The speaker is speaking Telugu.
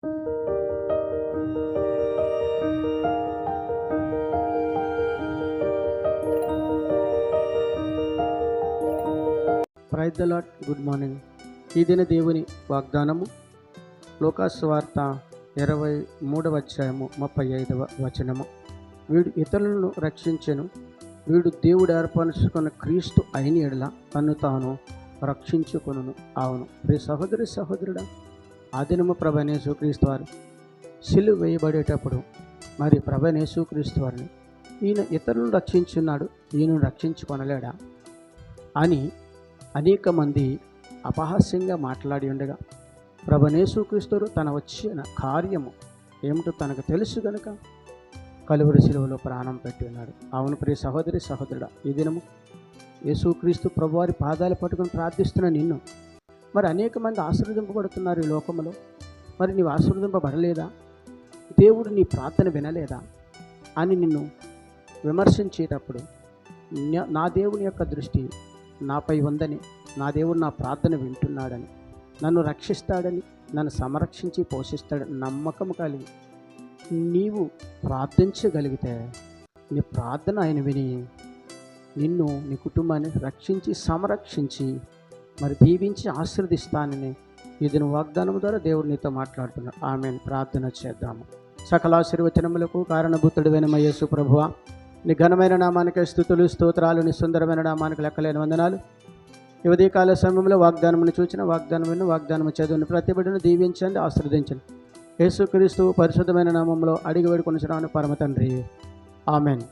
Praise the lord. Good morning. ఈ దిన దేవుని వాగ్దానము లూకాసు వార్త 23వ అధ్యాయము 35వ వచనము. వీడు ఇతరులను రక్షించెను, వీడు దేవుడు ఏర్పరచుకున్న క్రీస్తు అయిన ఎడల తన్ను తాను రక్షించుకొనును. అవును ప్రియ సహోదరి సహోదరుడా, ఆ దినము ప్రభువైన యేసుక్రీస్తు వారు సిలువ వేయబడేటప్పుడు మరి ప్రభువైన యేసుక్రీస్తు వారిని ఈయన ఇతరులను రక్షించున్నాడు, ఈయనను రక్షించుకొనలేడా అని అనేక మంది అపహాస్యంగా మాట్లాడి ఉండగా ప్రభువైన యేసుక్రీస్తు తన వచ్చిన కార్యము ఏమిటో తనకు తెలుసు గనుక కలువరి శిలువలో ప్రాణం పెట్టి ఉన్నాడు. అవును ప్రియ సహోదరి సహోదరుడా, ఈ దినము యేసుక్రీస్తు ప్రభువారి పాదాలు పట్టుకొని ప్రార్థిస్తున్న నిన్ను మరి అనేక మంది ఆశీర్వదింపబడుతున్నారు ఈ లోకంలో. మరి నీవు ఆశీర్వదింపబడలేదా, దేవుడు నీ ప్రార్థన వినలేదా అని నిన్ను విమర్శించేటప్పుడు నా దేవుని యొక్క దృష్టి నాపై ఉందని, నా దేవుడు నా ప్రార్థన వింటున్నాడని, నన్ను రక్షిస్తాడని, నన్ను సంరక్షించి పోషిస్తాడని నమ్మకం కలిగి నీవు ప్రార్థించగలిగితే నీ ప్రార్థన ఆయన విని నిన్ను నీ కుటుంబాన్ని రక్షించి సంరక్షించి మరి దీవించి ఆశీర్వదిస్తానని ఇది వాగ్దానం ద్వారా దేవుడు నీతో మాట్లాడుతున్నాడు. ఆమెను ప్రార్థన చేద్దాము. సకల ఆశీర్వచనములకు కారణభూతుడైన మా యేసు ప్రభువా, నీ ఘనమైన నామానికి స్తుతులు స్తోత్రాలు, నీ సుందరమైన నామానికి లెక్కలేని వందనాలు. ఈ ఉదయకాల సమయంలో వాగ్దానమును చూచిన వాగ్దానము చదువుని ప్రతి బిడ్డను దీవించండి, ఆశీర్వదించండి. యేసుక్రీస్తు పరిశుద్ధమైన నామంలో అడిగి వేడుకొనుచున్నాను పరమ తండ్రి. ఆమెన్.